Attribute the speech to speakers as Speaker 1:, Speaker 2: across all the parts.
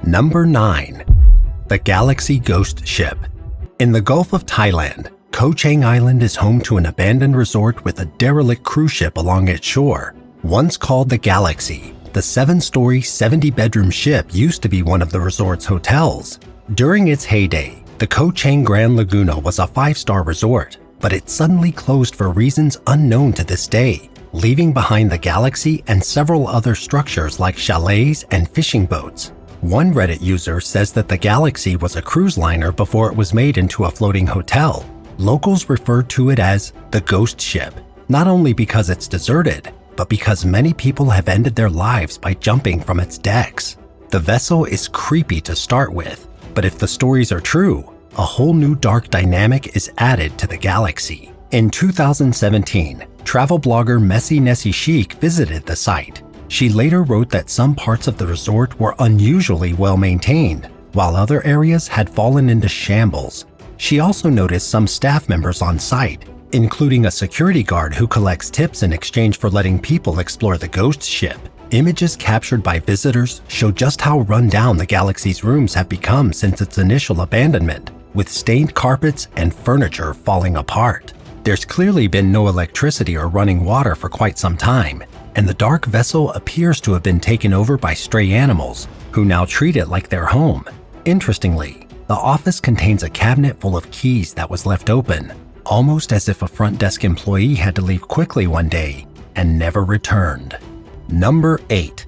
Speaker 1: Number 9. The Galaxy Ghost Ship. In the Gulf of Thailand, Koh Chang Island is home to an abandoned resort with a derelict cruise ship along its shore. Once called the Galaxy, the 7-story, 70-bedroom ship used to be one of the resort's hotels. During its heyday, the Koh Chang Grand Laguna was a 5-star resort, but it suddenly closed for reasons unknown to this day, leaving behind the Galaxy and several other structures like chalets and fishing boats. One Reddit user says that the Galaxy was a cruise liner before it was made into a floating hotel. Locals refer to it as the Ghost Ship, not only because it's deserted, but because many people have ended their lives by jumping from its decks. The vessel is creepy to start with, but if the stories are true, a whole new dark dynamic is added to the Galaxy. In 2017, travel blogger Messy Nessie Chic visited the site. She later wrote that some parts of the resort were unusually well maintained, while other areas had fallen into shambles. She also noticed some staff members on site, including a security guard who collects tips in exchange for letting people explore the ghost ship. Images captured by visitors show just how run down the Galaxy's rooms have become since its initial abandonment, with stained carpets and furniture falling apart. There's clearly been no electricity or running water for quite some time, and the dark vessel appears to have been taken over by stray animals, who now treat it like their home. Interestingly, the office contains a cabinet full of keys that was left open, almost as if a front desk employee had to leave quickly one day and never returned. Number 8.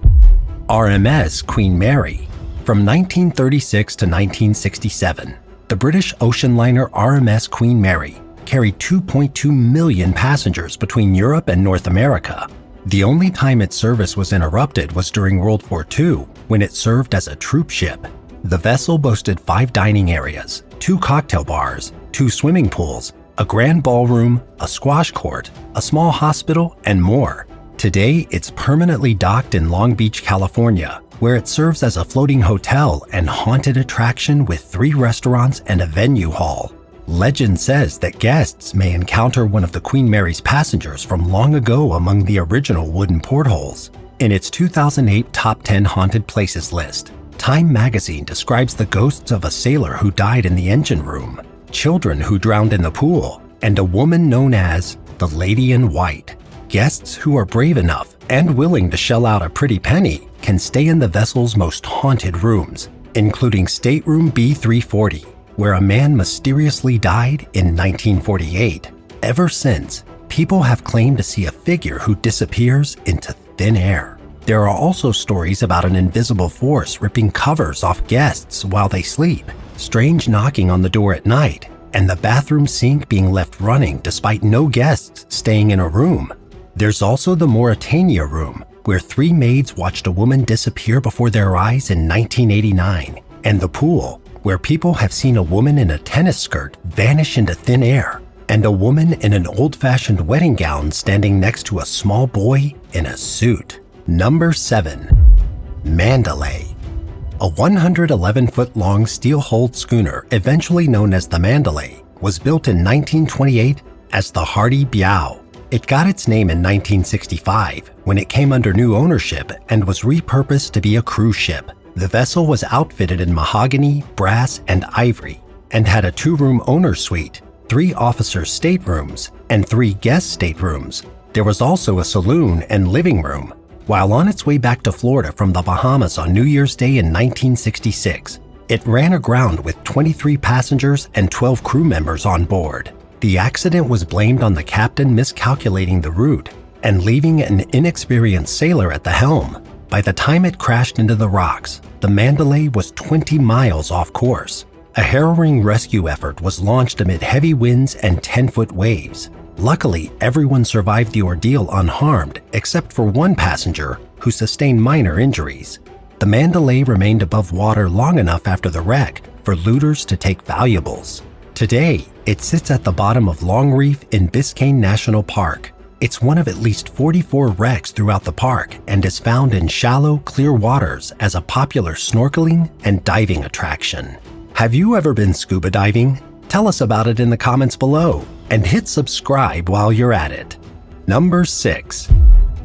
Speaker 1: RMS Queen Mary. From 1936 to 1967, the British ocean liner RMS Queen Mary carried 2.2 million passengers between Europe and North America. The only time its service was interrupted was during World War II, when it served as a troop ship. The vessel boasted 5 dining areas, 2 cocktail bars, 2 swimming pools, a grand ballroom, a squash court, a small hospital, and more. Today, it's permanently docked in Long Beach, California, where it serves as a floating hotel and haunted attraction with 3 restaurants and a venue hall. Legend says that guests may encounter one of the Queen Mary's passengers from long ago among the original wooden portholes. In its 2008 Top 10 Haunted Places list, Time magazine describes the ghosts of a sailor who died in the engine room, children who drowned in the pool, and a woman known as the Lady in White. Guests who are brave enough and willing to shell out a pretty penny can stay in the vessel's most haunted rooms, including Stateroom B340, where a man mysteriously died in 1948. Ever since, people have claimed to see a figure who disappears into thin air. There are also stories about an invisible force ripping covers off guests while they sleep, strange knocking on the door at night, and the bathroom sink being left running despite no guests staying in a room. There's also the Mauritania room, where 3 maids watched a woman disappear before their eyes in 1989, and the pool, where people have seen a woman in a tennis skirt vanish into thin air, and a woman in an old-fashioned wedding gown standing next to a small boy in a suit. Number 7. Mandalay. A 111-foot-long steel-hulled schooner, eventually known as the Mandalay, was built in 1928 as the Hardy Biao. It got its name in 1965 when it came under new ownership and was repurposed to be a cruise ship. The vessel was outfitted in mahogany, brass, and ivory, and had a 2-room owner's suite, 3 officers' staterooms, and 3 guest staterooms. There was also a saloon and living room. While on its way back to Florida from the Bahamas on New Year's Day in 1966, it ran aground with 23 passengers and 12 crew members on board. The accident was blamed on the captain miscalculating the route and leaving an inexperienced sailor at the helm. By the time it crashed into the rocks, the Mandalay was 20 miles off course. A harrowing rescue effort was launched amid heavy winds and 10-foot waves. Luckily, everyone survived the ordeal unharmed except for one passenger who sustained minor injuries. The Mandalay remained above water long enough after the wreck for looters to take valuables. Today, it sits at the bottom of Long Reef in Biscayne National Park. It's one of at least 44 wrecks throughout the park and is found in shallow, clear waters as a popular snorkeling and diving attraction. Have you ever been scuba diving? Tell us about it in the comments below and hit subscribe while you're at it. Number 6.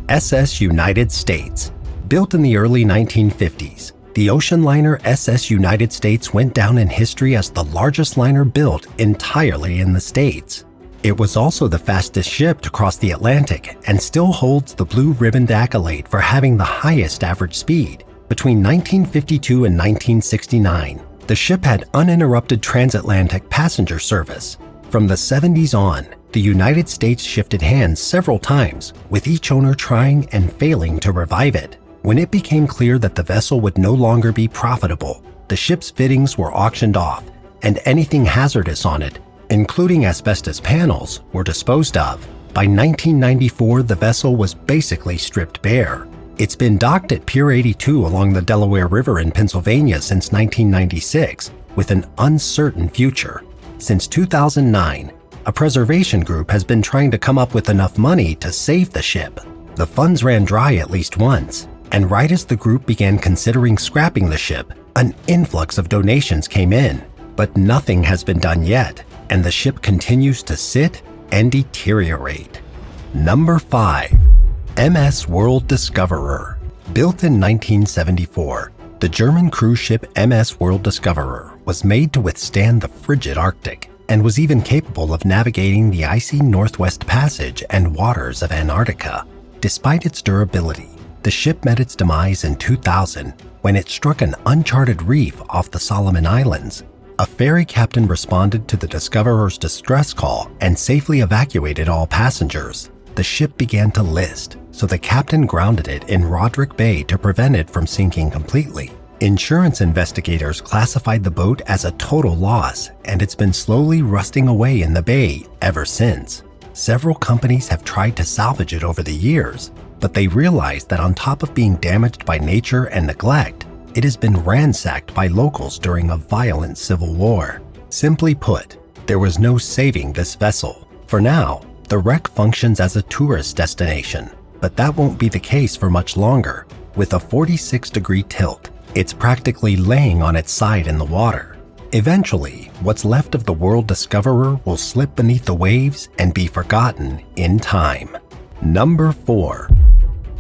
Speaker 1: SS United States. Built in the early 1950s, The ocean liner SS United States went down in history as the largest liner built entirely in the States. It was also the fastest ship to cross the Atlantic and still holds the blue ribbon accolade for having the highest average speed. Between 1952 and 1969, the ship had uninterrupted transatlantic passenger service. From the 70s on, the United States shifted hands several times, with each owner trying and failing to revive it. When it became clear that the vessel would no longer be profitable, the ship's fittings were auctioned off, and anything hazardous on it, including asbestos panels, were disposed of. By 1994, the vessel was basically stripped bare. It's been docked at Pier 82 along the Delaware River in Pennsylvania since 1996, with an uncertain future. Since 2009, a preservation group has been trying to come up with enough money to save the ship. The funds ran dry at least once, and right as the group began considering scrapping the ship, an influx of donations came in. But nothing has been done yet, and the ship continues to sit and deteriorate. Number 5. MS World Discoverer. Built in 1974, the German cruise ship MS World Discoverer was made to withstand the frigid Arctic and was even capable of navigating the icy Northwest Passage and waters of Antarctica. Despite its durability, the ship met its demise in 2000 when it struck an uncharted reef off the Solomon Islands. A ferry captain responded to the Discoverer's distress call and safely evacuated all passengers. The ship began to list, so the captain grounded it in Roderick Bay to prevent it from sinking completely. Insurance investigators classified the boat as a total loss, and it's been slowly rusting away in the bay ever since. Several companies have tried to salvage it over the years, but they realized that on top of being damaged by nature and neglect, it has been ransacked by locals during a violent civil war. Simply put, there was no saving this vessel. For now, the wreck functions as a tourist destination, but that won't be the case for much longer. With a 46-degree tilt, it's practically laying on its side in the water. Eventually, what's left of the World Discoverer will slip beneath the waves and be forgotten in time. Number 4.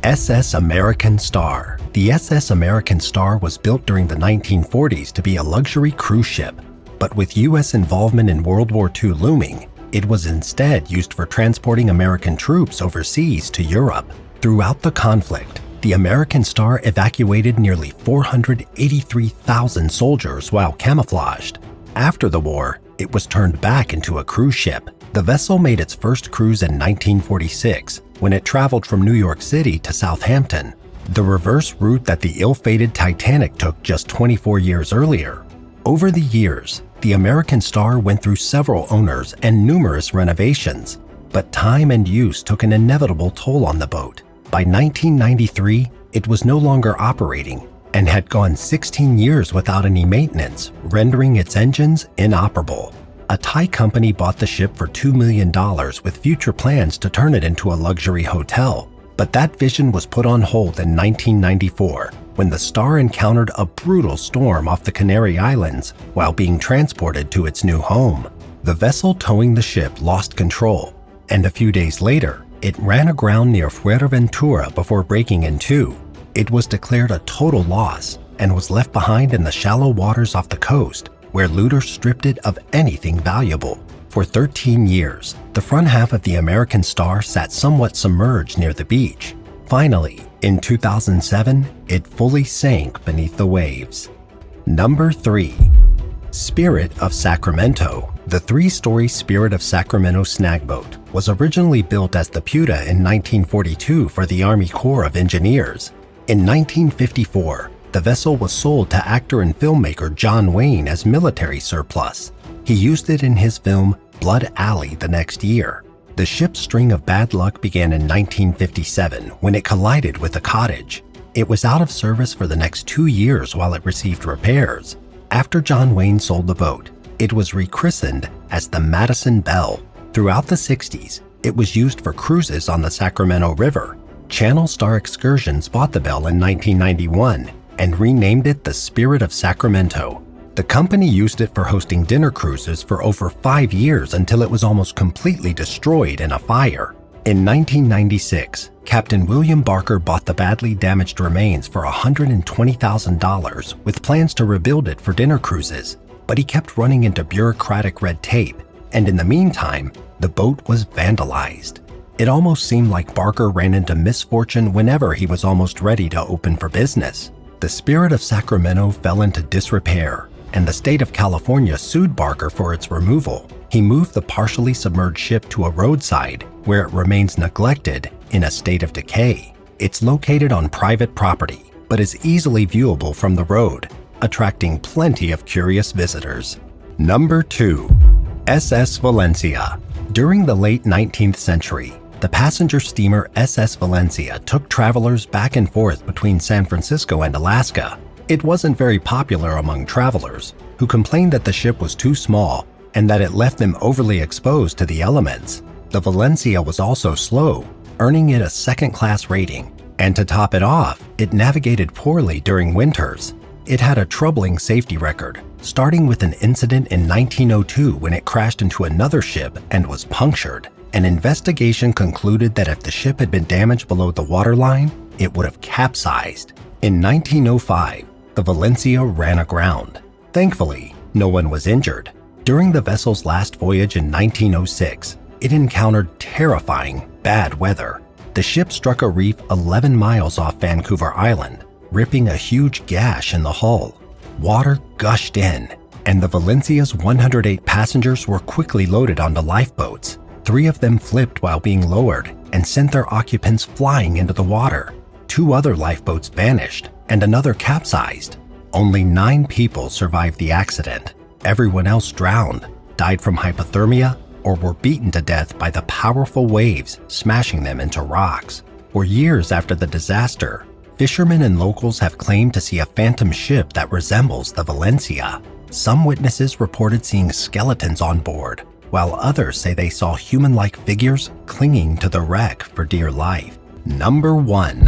Speaker 1: SS American Star. The SS American Star was built during the 1940s to be a luxury cruise ship, but with U.S. involvement in World War II looming, it was instead used for transporting American troops overseas to Europe. Throughout the conflict, the American Star evacuated nearly 483,000 soldiers while camouflaged. After the war, it was turned back into a cruise ship. The vessel made its first cruise in 1946 when it traveled from New York City to Southampton, the reverse route that the ill-fated Titanic took just 24 years earlier. Over the years, the American Star went through several owners and numerous renovations, but time and use took an inevitable toll on the boat. By 1993, it was no longer operating and had gone 16 years without any maintenance, rendering its engines inoperable. A Thai company bought the ship for $2 million with future plans to turn it into a luxury hotel. But that vision was put on hold in 1994 when the Star encountered a brutal storm off the Canary Islands while being transported to its new home. The vessel towing the ship lost control, and a few days later, it ran aground near Fuerteventura before breaking in two. It was declared a total loss and was left behind in the shallow waters off the coast, where looters stripped it of anything valuable. For 13 years, the front half of the American Star sat somewhat submerged near the beach. Finally, in 2007, it fully sank beneath the waves. Number 3. Spirit of Sacramento. The 3-story Spirit of Sacramento snagboat was originally built as the Puta in 1942 for the Army Corps of Engineers. In 1954, the vessel was sold to actor and filmmaker John Wayne as military surplus. He used it in his film Blood Alley the next year. The ship's string of bad luck began in 1957 when it collided with a cottage. It was out of service for the next 2 years while it received repairs. After John Wayne sold the boat, it was rechristened as the Madison Belle. Throughout the 60s, it was used for cruises on the Sacramento River. Channel Star Excursions bought the Belle in 1991 and renamed it the Spirit of Sacramento. The company used it for hosting dinner cruises for over 5 years until it was almost completely destroyed in a fire. In 1996, Captain William Barker bought the badly damaged remains for $120,000 with plans to rebuild it for dinner cruises, but he kept running into bureaucratic red tape, and in the meantime, the boat was vandalized. It almost seemed like Barker ran into misfortune whenever he was almost ready to open for business. The Spirit of Sacramento fell into disrepair, and the state of California sued Barker for its removal. He moved the partially submerged ship to a roadside where it remains neglected in a state of decay. It's located on private property, but is easily viewable from the road, attracting plenty of curious visitors. Number 2. SS Valencia. During the late 19th century, the passenger steamer SS Valencia took travelers back and forth between San Francisco and Alaska. It wasn't very popular among travelers, who complained that the ship was too small and that it left them overly exposed to the elements. The Valencia was also slow, earning it a second-class rating, and to top it off, it navigated poorly during winters. It had a troubling safety record, starting with an incident in 1902 when it crashed into another ship and was punctured. An investigation concluded that if the ship had been damaged below the waterline, it would have capsized. In 1905, the Valencia ran aground. Thankfully, no one was injured. During the vessel's last voyage in 1906, it encountered terrifying bad weather. The ship struck a reef 11 miles off Vancouver Island, ripping a huge gash in the hull. Water gushed in, and the Valencia's 108 passengers were quickly loaded onto lifeboats. 3 of them flipped while being lowered and sent their occupants flying into the water. 2 other lifeboats vanished, and another capsized. Only 9 people survived the accident. Everyone else drowned, died from hypothermia, or were beaten to death by the powerful waves smashing them into rocks. For years after the disaster, fishermen and locals have claimed to see a phantom ship that resembles the Valencia. Some witnesses reported seeing skeletons on board, while others say they saw human-like figures clinging to the wreck for dear life. Number 1.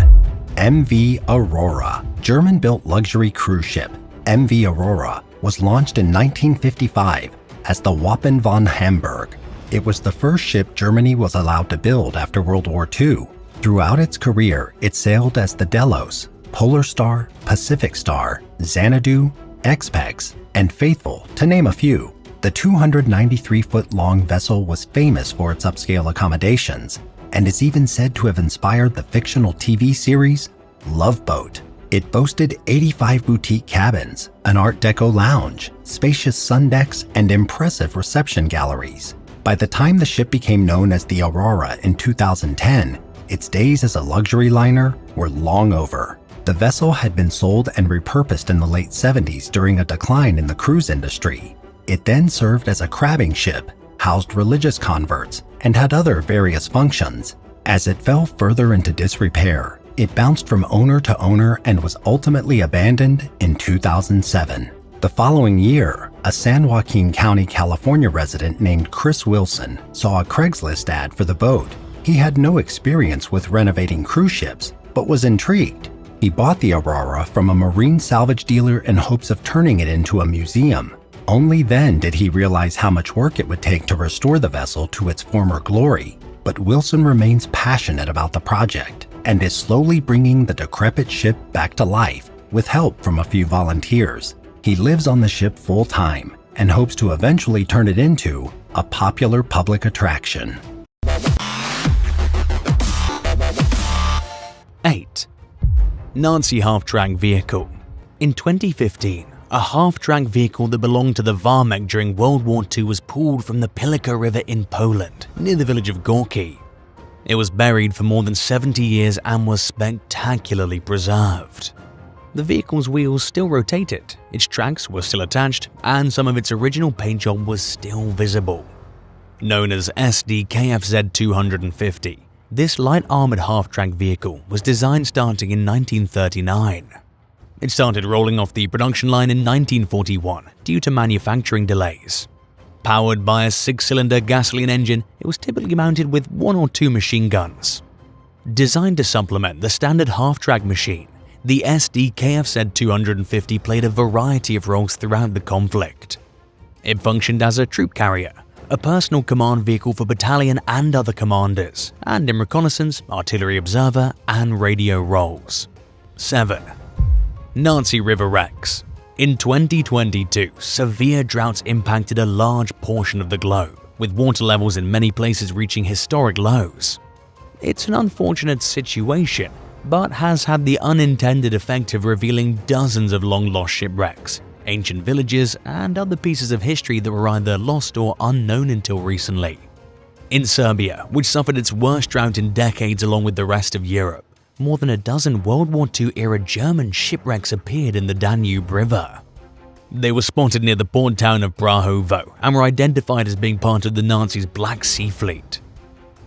Speaker 1: MV Aurora. German-built luxury cruise ship MV Aurora was launched in 1955 as the Wappen von Hamburg. It was the first ship Germany was allowed to build after World War II. Throughout its career, it sailed as the Delos, Polar Star, Pacific Star, Xanadu, Expex, and Faithful, to name a few. The 293-foot-long vessel was famous for its upscale accommodations and is even said to have inspired the fictional TV series Love Boat. It boasted 85 boutique cabins, an Art Deco lounge, spacious sun decks, and impressive reception galleries. By the time the ship became known as the Aurora in 2010, its days as a luxury liner were long over. The vessel had been sold and repurposed in the late 70s during a decline in the cruise industry. It then served as a crabbing ship, housed religious converts, and had other various functions. As it fell further into disrepair, it bounced from owner to owner and was ultimately abandoned in 2007. The following year, a San Joaquin County, California resident named Chris Wilson saw a Craigslist ad for the boat. He had no experience with renovating cruise ships, but was intrigued. He bought the Aurora from a marine salvage dealer in hopes of turning it into a museum. Only then did he realize how much work it would take to restore the vessel to its former glory. But Wilson remains passionate about the project and is slowly bringing the decrepit ship back to life with help from a few volunteers. He lives on the ship full-time and hopes to eventually turn it into a popular public attraction.
Speaker 2: 8. Nazi half-track vehicle. In 2015, a half-track vehicle that belonged to the Warmech during World War II was pulled from the Pilica River in Poland, near the village of Gorki. It was buried for more than 70 years and was spectacularly preserved. The vehicle's wheels still rotated, its tracks were still attached, and some of its original paint job was still visible. Known as SD KFZ-250, this light-armored half-track vehicle was designed starting in 1939. It started rolling off the production line in 1941 due to manufacturing delays. Powered by a 6-cylinder gasoline engine, it was typically mounted with 1 or 2 machine guns. Designed to supplement the standard half-track machine, the SD KFZ-250 played a variety of roles throughout the conflict. It functioned as a troop carrier, a personal command vehicle for battalion and other commanders, and in reconnaissance, artillery observer, and radio roles. 7. Nazi river wrecks. In 2022, severe droughts impacted a large portion of the globe, with water levels in many places reaching historic lows. It's an unfortunate situation, but has had the unintended effect of revealing dozens of long-lost shipwrecks, ancient villages, and other pieces of history that were either lost or unknown until recently. In Serbia, which suffered its worst drought in decades along with the rest of Europe, more than a dozen World War II-era German shipwrecks appeared in the Danube River. They were spotted near the port town of Prahovo and were identified as being part of the Nazis' Black Sea Fleet.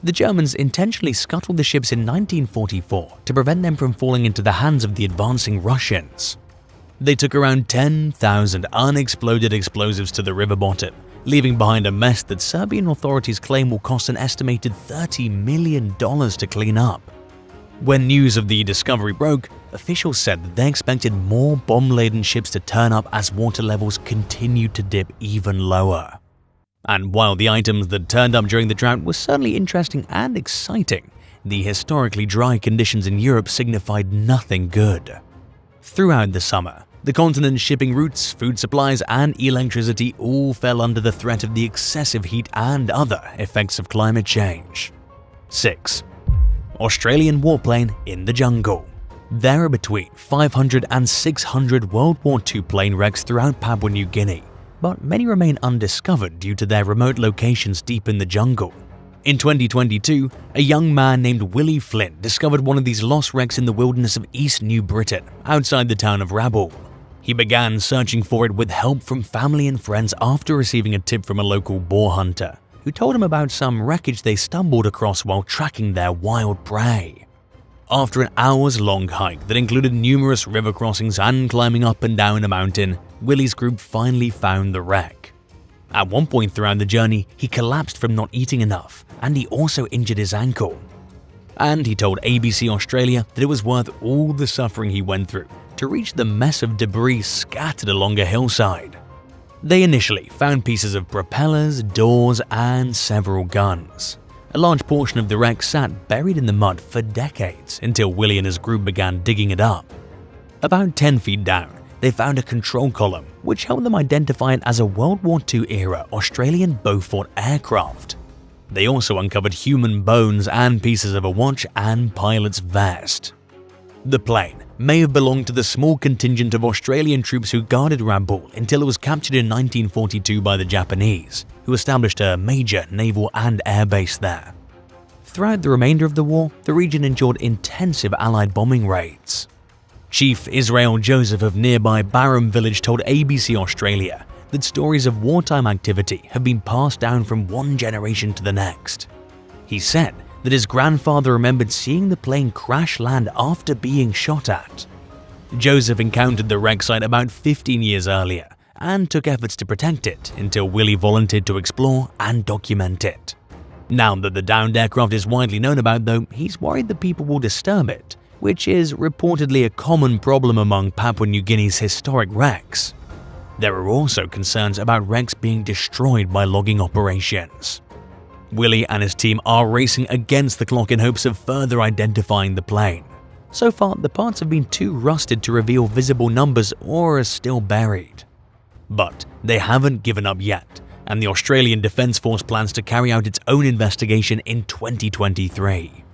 Speaker 2: The Germans intentionally scuttled the ships in 1944 to prevent them from falling into the hands of the advancing Russians. They took around 10,000 unexploded explosives to the river bottom, leaving behind a mess that Serbian authorities claim will cost an estimated $30 million to clean up. When news of the discovery broke, officials said that they expected more bomb-laden ships to turn up as water levels continued to dip even lower. And while the items that turned up during the drought were certainly interesting and exciting, the historically dry conditions in Europe signified nothing good. Throughout the summer, the continent's shipping routes, food supplies, and electricity all fell under the threat of the excessive heat and other effects of climate change. 6. Australian warplane in the jungle. There are between 500 and 600 World War II plane wrecks throughout Papua New Guinea, but many remain undiscovered due to their remote locations deep in the jungle. In 2022, a young man named Willie Flynn discovered one of these lost wrecks in the wilderness of East New Britain, outside the town of Rabaul. He began searching for it with help from family and friends after receiving a tip from a local boar hunter, who told him about some wreckage they stumbled across while tracking their wild prey. After an hours-long hike that included numerous river crossings and climbing up and down a mountain, Willie's group finally found the wreck. At one point throughout the journey, he collapsed from not eating enough, and he also injured his ankle. And he told ABC Australia that it was worth all the suffering he went through to reach the mess of debris scattered along a hillside. They initially found pieces of propellers, doors, and several guns. A large portion of the wreck sat buried in the mud for decades until Willie and his group began digging it up. About 10 feet down, they found a control column, which helped them identify it as a World War II-era Australian Beaufort aircraft. They also uncovered human bones and pieces of a watch and pilot's vest. The plane may have belonged to the small contingent of Australian troops who guarded Rabaul until it was captured in 1942 by the Japanese, who established a major naval and air base there. Throughout the remainder of the war, the region endured intensive Allied bombing raids. Chief Israel Joseph of nearby Barham village told ABC Australia that stories of wartime activity have been passed down from one generation to the next. He said that his grandfather remembered seeing the plane crash land after being shot at. Joseph encountered the wreck site about 15 years earlier and took efforts to protect it until Willie volunteered to explore and document it. Now that the downed aircraft is widely known about though, he's worried that people will disturb it, which is reportedly a common problem among Papua New Guinea's historic wrecks. There are also concerns about wrecks being destroyed by logging operations. Willie and his team are racing against the clock in hopes of further identifying the plane. So far, the parts have been too rusted to reveal visible numbers or are still buried. But they haven't given up yet, and the Australian Defence Force plans to carry out its own investigation in 2023.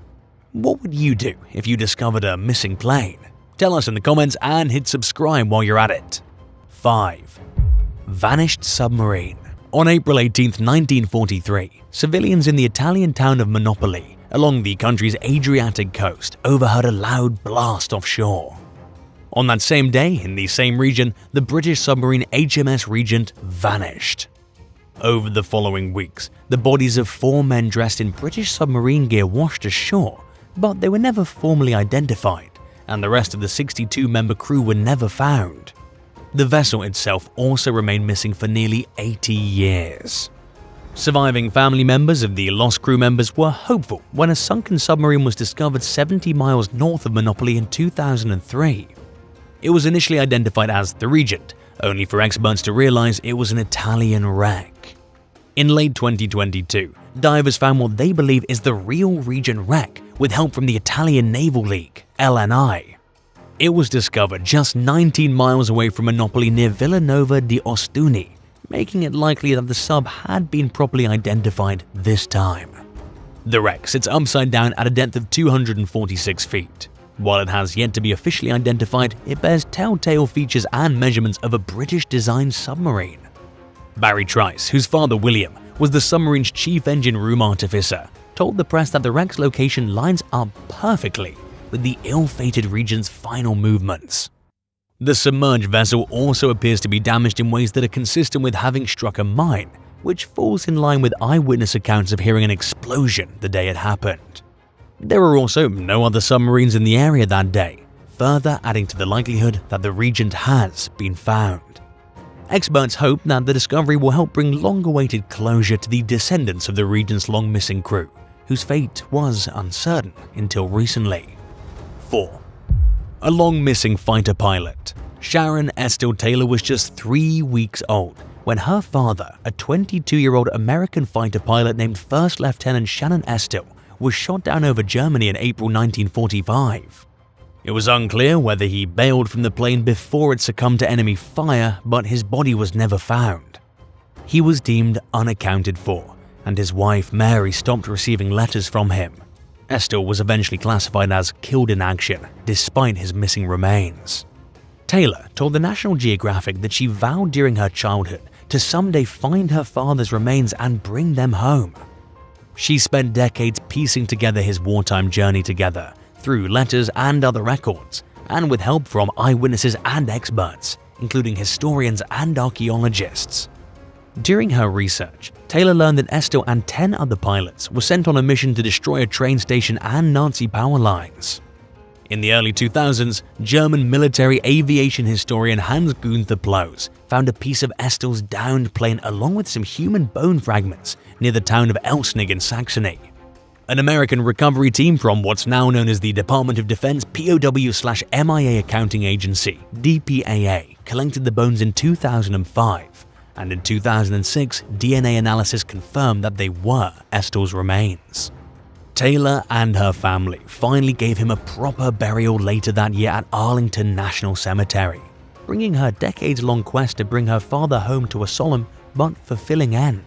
Speaker 2: What would you do if you discovered a missing plane? Tell us in the comments and hit subscribe while you're at it. 5. Vanished submarine. On April 18, 1943, civilians in the Italian town of Mandalay, along the country's Adriatic coast, overheard a loud blast offshore. On that same day, in the same region, the British submarine HMS Regent vanished. Over the following weeks, the bodies of 4 men dressed in British submarine gear washed ashore, but they were never formally identified, and the rest of the 62-member crew were never found. The vessel itself also remained missing for nearly 80 years. Surviving family members of the lost crew members were hopeful when a sunken submarine was discovered 70 miles north of Mandalay in 2003. It was initially identified as the Regent, only for experts to realize it was an Italian wreck. In late 2022, divers found what they believe is the real Regent wreck with help from the Italian Naval League, LNI. It was discovered just 19 miles away from Monopoly near Villanova di Ostuni, making it likely that the sub had been properly identified this time. The wreck sits upside down at a depth of 246 feet. While it has yet to be officially identified, it bears telltale features and measurements of a British-designed submarine. Barry Trice, whose father William was the submarine's chief engine room artificer, told the press that the wreck's location lines up perfectly with the ill-fated Regent's final movements. The submerged vessel also appears to be damaged in ways that are consistent with having struck a mine, which falls in line with eyewitness accounts of hearing an explosion the day it happened. There were also no other submarines in the area that day, further adding to the likelihood that the Regent has been found. Experts hope that the discovery will help bring long-awaited closure to the descendants of the Regent's long-missing crew, whose fate was uncertain until recently. 4. A long-missing fighter pilot. Sharon Estelle Taylor was just 3 weeks old when her father, a 22-year-old American fighter pilot named First Lieutenant Shannon Estelle, was shot down over Germany in April 1945. It was unclear whether he bailed from the plane before it succumbed to enemy fire, but his body was never found. He was deemed unaccounted for, and his wife Mary stopped receiving letters from him. Estelle was eventually classified as killed in action, despite his missing remains. Taylor told the National Geographic that she vowed during her childhood to someday find her father's remains and bring them home. She spent decades piecing together his wartime journey together through letters and other records, and with help from eyewitnesses and experts, including historians and archaeologists. During her research, Taylor learned that Estelle and 10 other pilots were sent on a mission to destroy a train station and Nazi power lines. In the early 2000s, German military aviation historian Hans-Günther Ploes found a piece of Estelle's downed plane along with some human bone fragments near the town of Elsnig in Saxony. An American recovery team from what's now known as the Department of Defense POW/MIA Accounting Agency, DPAA, collected the bones in 2005, and in 2006, DNA analysis confirmed that they were Estelle's remains. Taylor and her family finally gave him a proper burial later that year at Arlington National Cemetery, bringing her decades-long quest to bring her father home to a solemn but fulfilling end.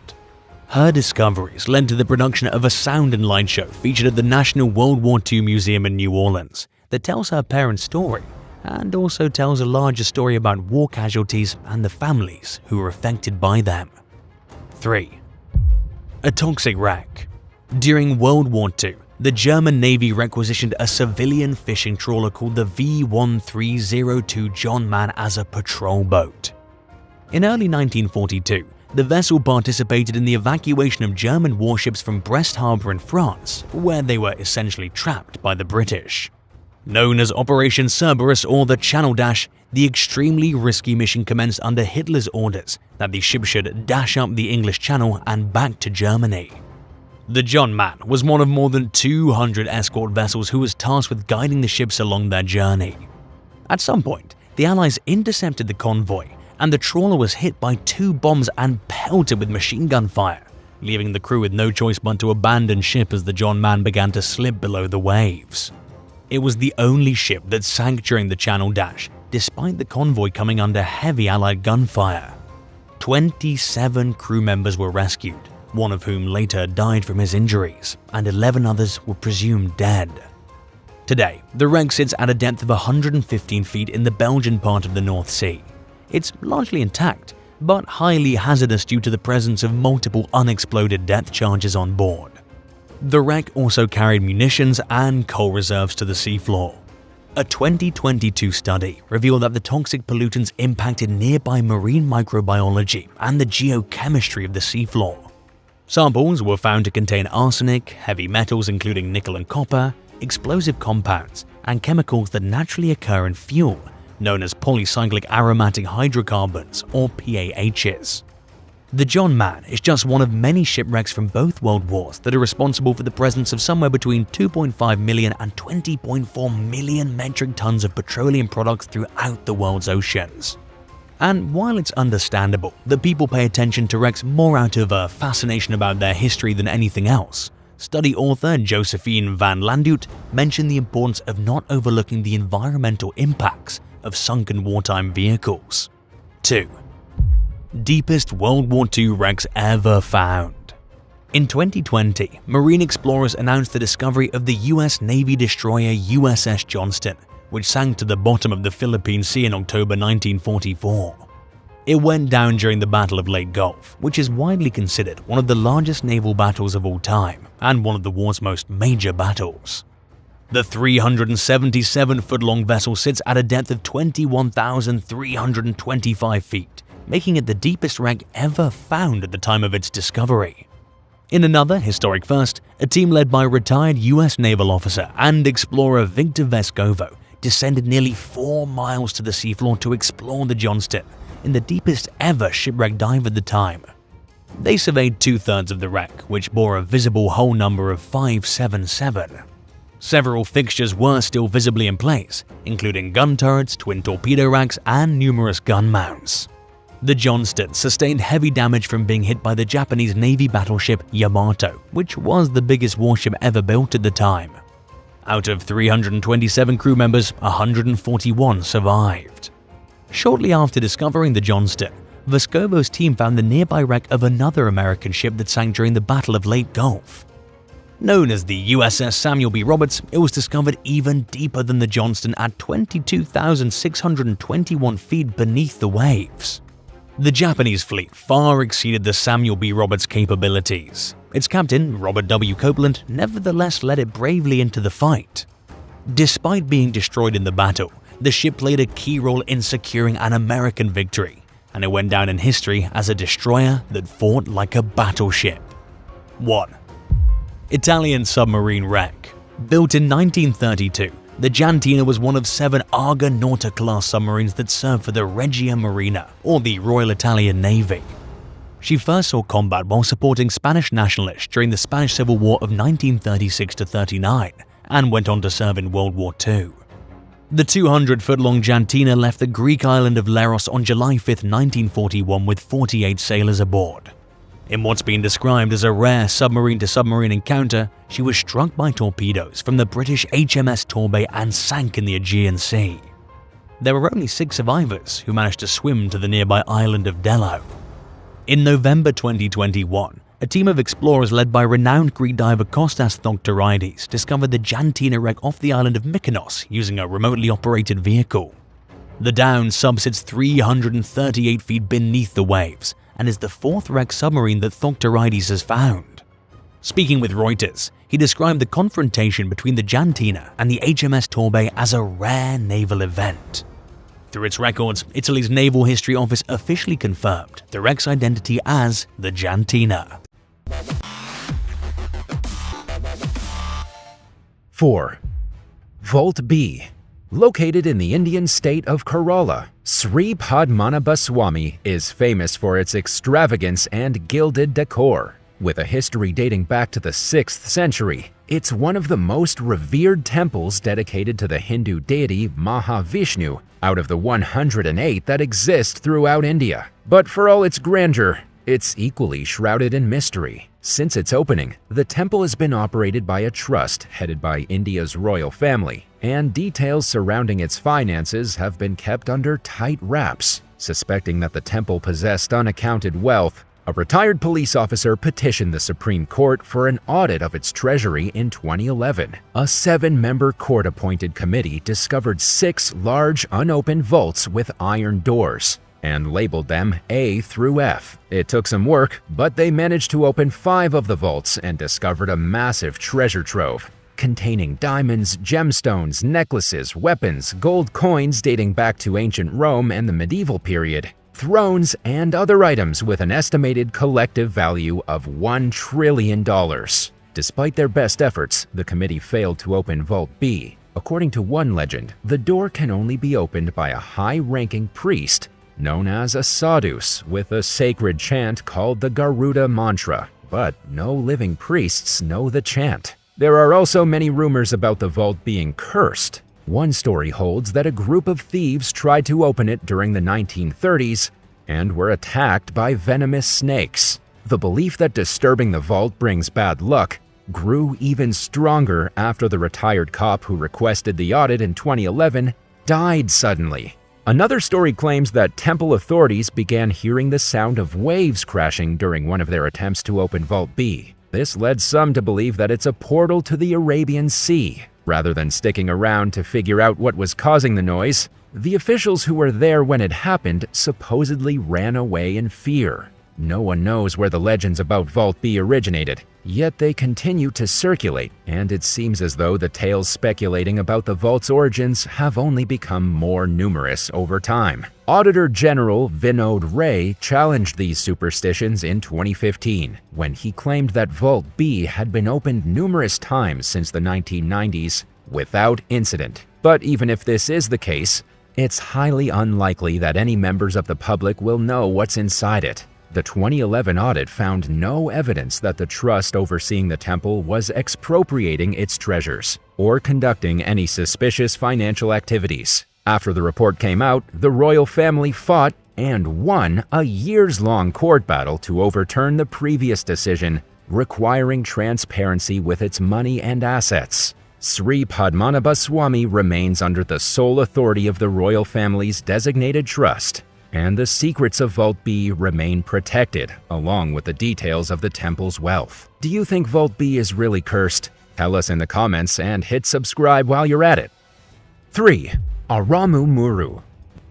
Speaker 2: Her discoveries led to the production of a sound and light show featured at the National World War II Museum in New Orleans that tells her parents' story and also tells a larger story about war casualties and the families who were affected by them. 3. A toxic wreck. During World War II, the German Navy requisitioned a civilian fishing trawler called the V1302 John Mann as a patrol boat. In early 1942, the vessel participated in the evacuation of German warships from Brest Harbor in France, where they were essentially trapped by the British. Known as Operation Cerberus or the Channel Dash, the extremely risky mission commenced under Hitler's orders that the ship should dash up the English Channel and back to Germany. The John Mann was one of more than 200 escort vessels who was tasked with guiding the ships along their journey. At some point, the Allies intercepted the convoy, and the trawler was hit by 2 bombs and pelted with machine gun fire, leaving the crew with no choice but to abandon ship as the John Mann began to slip below the waves. It was the only ship that sank during the Channel Dash, despite the convoy coming under heavy Allied gunfire. 27 crew members were rescued, one of whom later died from his injuries, and 11 others were presumed dead. Today, the wreck sits at a depth of 115 feet in the Belgian part of the North Sea. It's largely intact, but highly hazardous due to the presence of multiple unexploded depth charges on board. The wreck also carried munitions and coal reserves to the seafloor. A 2022 study revealed that the toxic pollutants impacted nearby marine microbiology and the geochemistry of the seafloor. Samples were found to contain arsenic, heavy metals including nickel and copper, explosive compounds, and chemicals that naturally occur in fuel, known as polycyclic aromatic hydrocarbons or PAHs. The John Mann is just one of many shipwrecks from both world wars that are responsible for the presence of somewhere between 2.5 million and 20.4 million metric tons of petroleum products throughout the world's oceans. And while it's understandable that people pay attention to wrecks more out of a fascination about their history than anything else, study author Josephine van Landuit mentioned the importance of not overlooking the environmental impacts of sunken wartime vehicles. 2. Deepest World War II wrecks ever found. In 2020, marine explorers announced the discovery of the US Navy destroyer USS Johnston, which sank to the bottom of the Philippine Sea in October 1944. It went down during the Battle of Leyte Gulf, which is widely considered one of the largest naval battles of all time and one of the war's most major battles. The 377-foot-long vessel sits at a depth of 21,325 feet, making it the deepest wreck ever found at the time of its discovery. In another historic first, a team led by retired US naval officer and explorer Victor Vescovo descended nearly 4 miles to the seafloor to explore the Johnston, in the deepest ever shipwreck dive at the time. They surveyed 2/3 of the wreck, which bore a visible hull number of 577. Several fixtures were still visibly in place, including gun turrets, twin torpedo racks, and numerous gun mounts. The Johnston sustained heavy damage from being hit by the Japanese Navy battleship Yamato, which was the biggest warship ever built at the time. Out of 327 crew members, 141 survived. Shortly after discovering the Johnston, Vescovo's team found the nearby wreck of another American ship that sank during the Battle of Leyte Gulf. Known as the USS Samuel B. Roberts, it was discovered even deeper than the Johnston at 22,621 feet beneath the waves. The Japanese fleet far exceeded the Samuel B. Roberts' capabilities. Its captain, Robert W. Copeland, nevertheless led it bravely into the fight. Despite being destroyed in the battle, the ship played a key role in securing an American victory, and it went down in history as a destroyer that fought like a battleship. 1. Italian submarine wreck. Built in 1932, the Giantina was one of 7 Argonauta-class submarines that served for the Regia Marina, or the Royal Italian Navy. She first saw combat while supporting Spanish nationalists during the Spanish Civil War of 1936–39 and went on to serve in World War II. The 200-foot-long Giantina left the Greek island of Leros on July 5, 1941 with 48 sailors aboard. In what's been described as a rare submarine-to-submarine encounter, she was struck by torpedoes from the British HMS Torbay and sank in the Aegean Sea. There were only 6 survivors who managed to swim to the nearby island of Delo. In November 2021, a team of explorers led by renowned Greek diver Kostas Thoktoridis discovered the Giantina wreck off the island of Mykonos using a remotely operated vehicle. The downed sub sits 338 feet beneath the waves and is the 4th wrecked submarine that Thoktoridis has found. Speaking with Reuters, he described the confrontation between the Giantina and the HMS Torbay as a rare naval event. Through its records, Italy's Naval History Office officially confirmed the wreck's identity as the Giantina.
Speaker 3: 4. Vault B. Located in the Indian state of Kerala, Sri Padmanabhaswamy is famous for its extravagance and gilded decor. With a history dating back to the 6th century, it's one of the most revered temples dedicated to the Hindu deity Mahavishnu out of the 108 that exist throughout India. But for all its grandeur, it's equally shrouded in mystery. Since its opening, the temple has been operated by a trust headed by India's royal family, and details surrounding its finances have been kept under tight wraps. Suspecting that the temple possessed unaccounted wealth, a retired police officer petitioned the Supreme Court for an audit of its treasury in 2011. A 7-member court-appointed committee discovered 6 large unopened vaults with iron doors and labeled them A through F. It took some work, but they managed to open 5 of the vaults and discovered a massive treasure trove containing diamonds, gemstones, necklaces, weapons, gold coins dating back to ancient Rome and the medieval period, thrones, and other items with an estimated collective value of $1 trillion. Despite their best efforts, the committee failed to open Vault B. According to one legend, the door can only be opened by a high-ranking priest known as a sadhus with a sacred chant called the Garuda Mantra, but no living priests know the chant. There are also many rumors about the vault being cursed. One story holds that a group of thieves tried to open it during the 1930s and were attacked by venomous snakes. The belief that disturbing the vault brings bad luck grew even stronger after the retired cop who requested the audit in 2011 died suddenly. Another story claims that temple authorities began hearing the sound of waves crashing during one of their attempts to open Vault B. This led some to believe that it's a portal to the Arabian Sea. Rather than sticking around to figure out what was causing the noise, the officials who were there when it happened supposedly ran away in fear. No one knows where the legends about Vault B originated, yet they continue to circulate, and it seems as though the tales speculating about the vault's origins have only become more numerous over time. Auditor General Vinod Ray challenged these superstitions in 2015, when he claimed that Vault B had been opened numerous times since the 1990s without incident. But even if this is the case, it's highly unlikely that any members of the public will know what's inside it. The 2011 audit found no evidence that the trust overseeing the temple was expropriating its treasures or conducting any suspicious financial activities. After the report came out, the royal family fought and won a years-long court battle to overturn the previous decision, requiring transparency with its money and assets. Sri Padmanabhaswamy remains under the sole authority of the royal family's designated trust, and the secrets of Vault B remain protected, along with the details of the temple's wealth. Do you think Vault B is really cursed? Tell us in the comments and hit subscribe while you're at it. 3. Aramu Muru.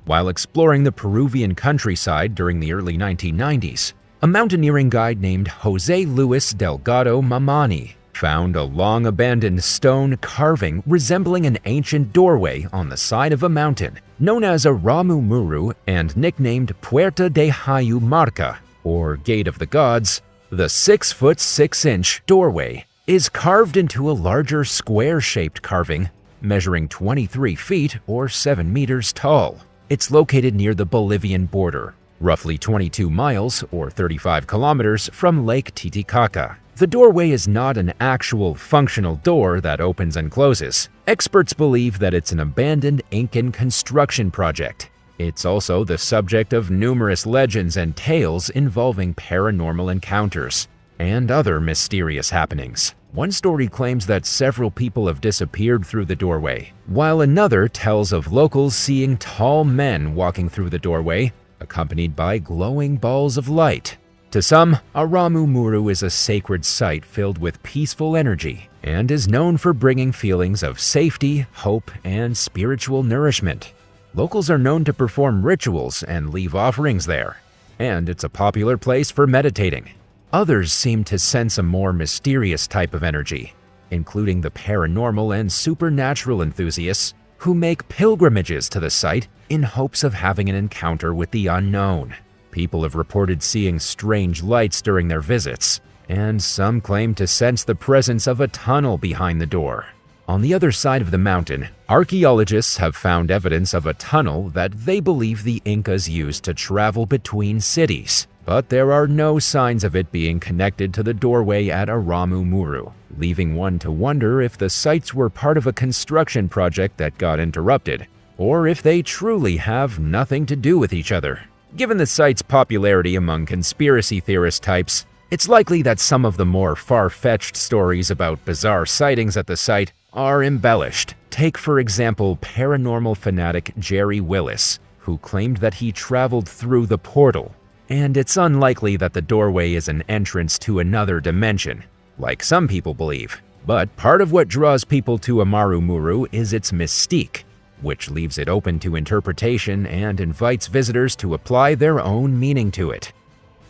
Speaker 3: While exploring the Peruvian countryside during the early 1990s, a mountaineering guide named Jose Luis Delgado Mamani found a long-abandoned stone carving resembling an ancient doorway on the side of a mountain. Known as Aramu Muru and nicknamed Puerta de Hayu Marca, or Gate of the Gods, the 6-foot 6-inch doorway is carved into a larger square-shaped carving measuring 23 feet or 7 meters tall. It's located near the Bolivian border, roughly 22 miles or 35 kilometers from Lake Titicaca. The doorway is not an actual functional door that opens and closes. Experts believe that it's an abandoned Incan construction project. It's also the subject of numerous legends and tales involving paranormal encounters and other mysterious happenings. One story claims that several people have disappeared through the doorway, while another tells of locals seeing tall men walking through the doorway, accompanied by glowing balls of light. To some, Aramu Muru is a sacred site filled with peaceful energy and is known for bringing feelings of safety, hope, and spiritual nourishment. Locals are known to perform rituals and leave offerings there, and it's a popular place for meditating. Others seem to sense a more mysterious type of energy, including the paranormal and supernatural enthusiasts who make pilgrimages to the site in hopes of having an encounter with the unknown. People have reported seeing strange lights during their visits, and some claim to sense the presence of a tunnel behind the door. On the other side of the mountain, archaeologists have found evidence of a tunnel that they believe the Incas used to travel between cities, but there are no signs of it being connected to the doorway at Aramu Muru, leaving one to wonder if the sites were part of a construction project that got interrupted, or if they truly have nothing to do with each other. Given the site's popularity among conspiracy theorist types, it's likely that some of the more far-fetched stories about bizarre sightings at the site are embellished. Take, for example, paranormal fanatic Jerry Willis, who claimed that he traveled through the portal. And it's unlikely that the doorway is an entrance to another dimension, like some people believe. But part of what draws people to Aramu Muru is its mystique, which leaves it open to interpretation and invites visitors to apply their own meaning to it.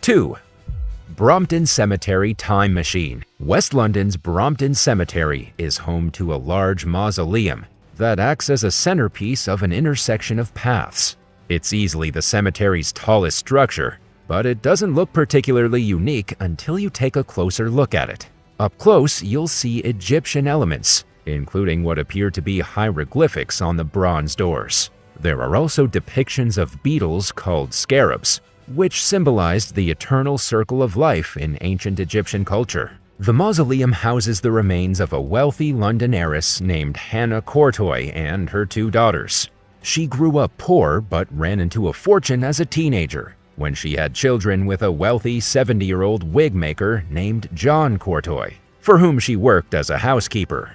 Speaker 3: 2. Brompton Cemetery Time Machine. West London's Brompton Cemetery is home to a large mausoleum that acts as a centerpiece of an intersection of paths. It's easily the cemetery's tallest structure, but it doesn't look particularly unique until you take a closer look at it. Up close, you'll see Egyptian elements, including what appear to be hieroglyphics on the bronze doors. There are also depictions of beetles called scarabs, which symbolized the eternal circle of life in ancient Egyptian culture. The mausoleum houses the remains of a wealthy London heiress named Hannah Courtoy and her 2 daughters. She grew up poor but ran into a fortune as a teenager when she had children with a wealthy 70-year-old wig maker named John Courtoy, for whom she worked as a housekeeper.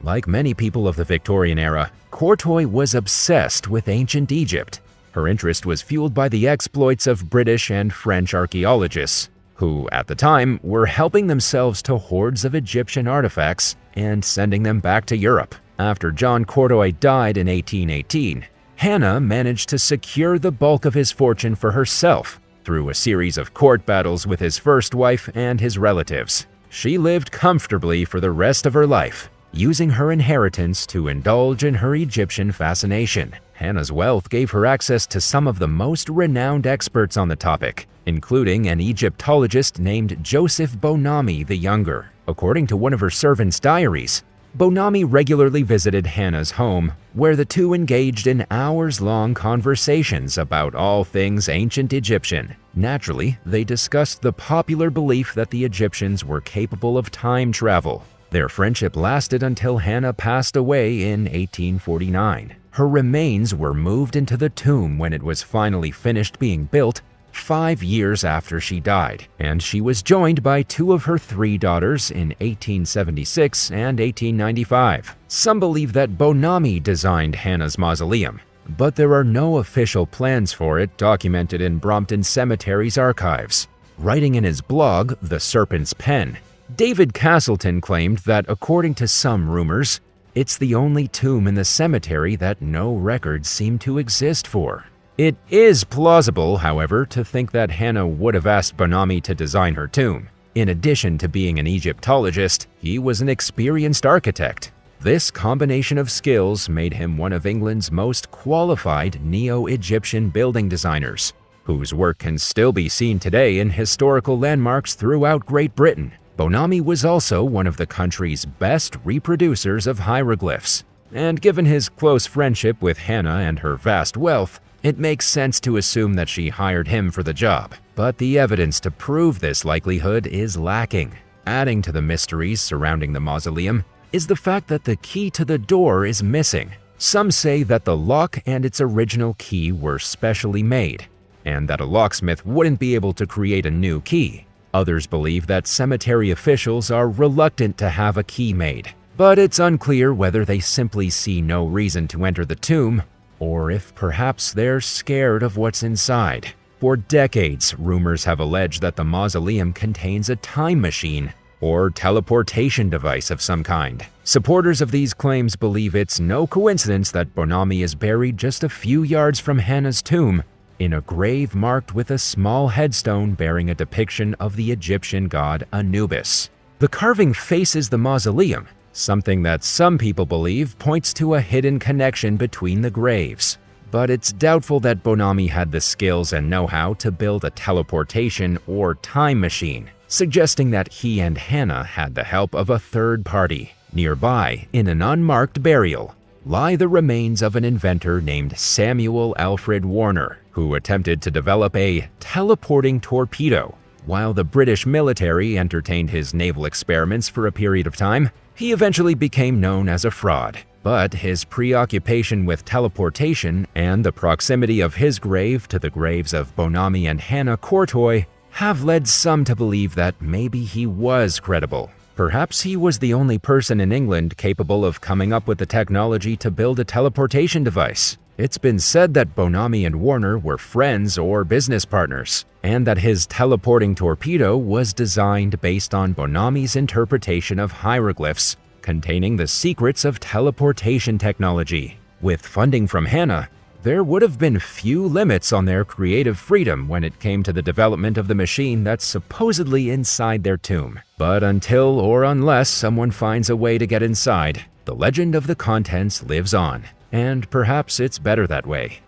Speaker 3: Like many people of the Victorian era, Courtoy was obsessed with ancient Egypt. Her interest was fueled by the exploits of British and French archaeologists, who, at the time, were helping themselves to hordes of Egyptian artifacts and sending them back to Europe. After John Courtoy died in 1818, Hannah managed to secure the bulk of his fortune for herself through a series of court battles with his first wife and his relatives. She lived comfortably for the rest of her life, using her inheritance to indulge in her Egyptian fascination. Hannah's wealth gave her access to some of the most renowned experts on the topic, including an Egyptologist named Joseph Bonami the Younger. According to one of her servants' diaries, Bonami regularly visited Hannah's home, where the two engaged in hours-long conversations about all things ancient Egyptian. Naturally, they discussed the popular belief that the Egyptians were capable of time travel. Their friendship lasted until Hannah passed away in 1849. Her remains were moved into the tomb when it was finally finished being built 5 years after she died, and she was joined by 2 of her 3 daughters in 1876 and 1895. Some believe that Bonami designed Hannah's mausoleum, but there are no official plans for it documented in Brompton Cemetery's archives. Writing in his blog, The Serpent's Pen, David Castleton claimed that, according to some rumors, it's the only tomb in the cemetery that no records seem to exist for. It is plausible, however, to think that Hannah would have asked Bonami to design her tomb. In addition to being an Egyptologist, he was an experienced architect. This combination of skills made him one of England's most qualified Neo-Egyptian building designers, whose work can still be seen today in historical landmarks throughout Great Britain. Bonami was also one of the country's best reproducers of hieroglyphs, and given his close friendship with Hannah and her vast wealth, it makes sense to assume that she hired him for the job. But the evidence to prove this likelihood is lacking. Adding to the mysteries surrounding the mausoleum is the fact that the key to the door is missing. Some say that the lock and its original key were specially made, and that a locksmith wouldn't be able to create a new key. Others believe that cemetery officials are reluctant to have a key made, but it's unclear whether they simply see no reason to enter the tomb, or if perhaps they're scared of what's inside. For decades, rumors have alleged that the mausoleum contains a time machine or teleportation device of some kind. Supporters of these claims believe it's no coincidence that Bonami is buried just a few yards from Hannah's tomb, in a grave marked with a small headstone bearing a depiction of the Egyptian god Anubis. The carving faces the mausoleum, something that some people believe points to a hidden connection between the graves. But it's doubtful that Bonami had the skills and know-how to build a teleportation or time machine, suggesting that he and Hannah had the help of a third party. Nearby, in an unmarked burial, lie the remains of an inventor named Samuel Alfred Warner, who attempted to develop a teleporting torpedo. While the British military entertained his naval experiments for a period of time, he eventually became known as a fraud. But his preoccupation with teleportation and the proximity of his grave to the graves of Bonami and Hannah Courtoy have led some to believe that maybe he was credible. Perhaps he was the only person in England capable of coming up with the technology to build a teleportation device. It's been said that Bonami and Warner were friends or business partners, and that his teleporting torpedo was designed based on Bonami's interpretation of hieroglyphs containing the secrets of teleportation technology. With funding from Hannah, there would have been few limits on their creative freedom when it came to the development of the machine that's supposedly inside their tomb. But until or unless someone finds a way to get inside, the legend of the contents lives on, and perhaps it's better that way.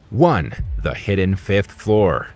Speaker 3: 1. The hidden 5th floor.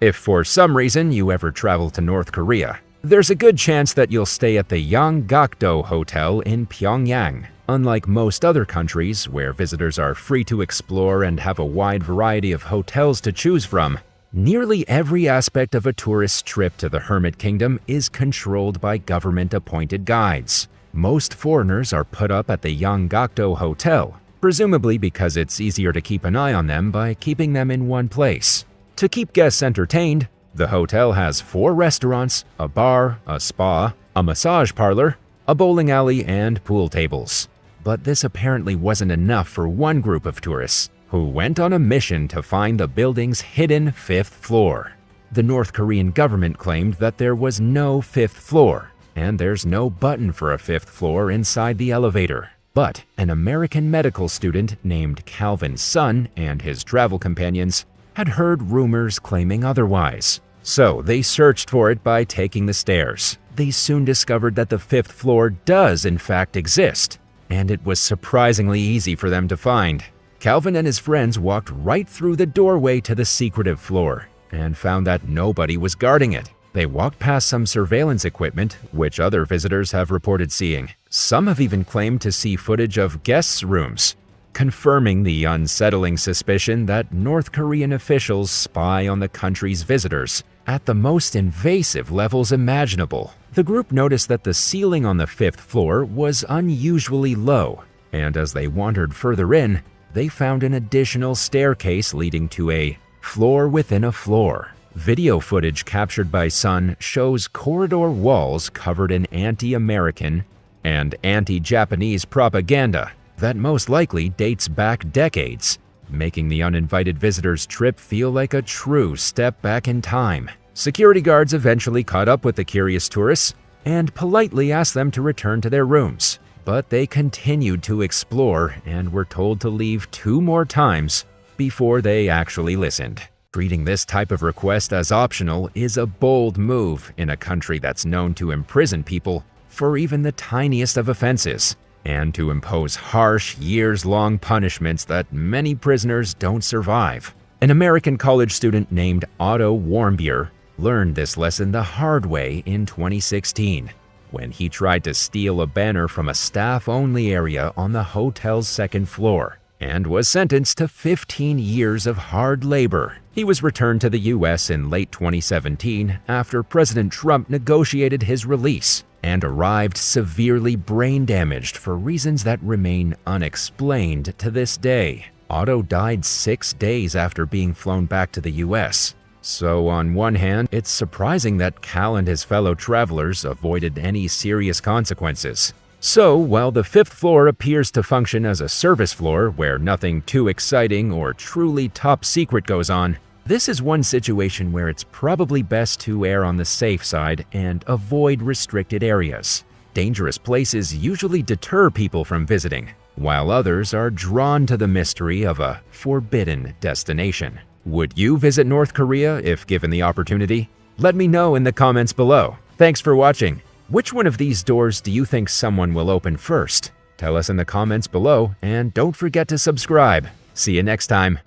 Speaker 3: If for some reason you ever travel to North Korea, there's a good chance that you'll stay at the Yanggakdo Hotel in Pyongyang. Unlike most other countries where visitors are free to explore and have a wide variety of hotels to choose from, Nearly every aspect of a tourist's trip to the Hermit Kingdom is controlled by government-appointed guides. Most foreigners are put up at the Yanggakdo Hotel, presumably because it's easier to keep an eye on them by keeping them in one place. To keep guests entertained, the hotel has 4 restaurants, a bar, a spa, a massage parlor, a bowling alley, and pool tables. But this apparently wasn't enough for one group of tourists, who went on a mission to find the building's hidden 5th floor. The North Korean government claimed that there was no 5th floor, and there's no button for a 5th floor inside the elevator. But an American medical student named Calvin Sun and his travel companions had heard rumors claiming otherwise. So they searched for it by taking the stairs. They soon discovered that the 5th floor does in fact exist, and it was surprisingly easy for them to find. Calvin and his friends walked right through the doorway to the secretive floor and found that nobody was guarding it. They walked past some surveillance equipment, which other visitors have reported seeing. Some have even claimed to see footage of guests' rooms, confirming the unsettling suspicion that North Korean officials spy on the country's visitors at the most invasive levels imaginable. The group noticed that the ceiling on the 5th floor was unusually low, and as they wandered further in, they found an additional staircase leading to a floor within a floor. Video footage captured by Sun shows corridor walls covered in anti-American and anti-Japanese propaganda that most likely dates back decades, making the uninvited visitors' trip feel like a true step back in time. Security guards eventually caught up with the curious tourists and politely asked them to return to their rooms, but they continued to explore and were told to leave 2 more times before they actually listened. Treating this type of request as optional is a bold move in a country that's known to imprison people for even the tiniest of offenses, and to impose harsh, years-long punishments that many prisoners don't survive. An American college student named Otto Warmbier learned this lesson the hard way in 2016, when he tried to steal a banner from a staff-only area on the hotel's 2nd floor, and was sentenced to 15 years of hard labor. He was returned to the U.S. in late 2017 after President Trump negotiated his release, and arrived severely brain-damaged for reasons that remain unexplained to this day. Otto died 6 days after being flown back to the U.S. So on one hand, it's surprising that Cal and his fellow travelers avoided any serious consequences. So, while the 5th floor appears to function as a service floor where nothing too exciting or truly top secret goes on, this is one situation where it's probably best to err on the safe side and avoid restricted areas. Dangerous places usually deter people from visiting, while others are drawn to the mystery of a forbidden destination. Would you visit North Korea if given the opportunity? Let me know in the comments below. Thanks for watching. Which one of these doors do you think someone will open first? Tell us in the comments below, and don't forget to subscribe. See you next time.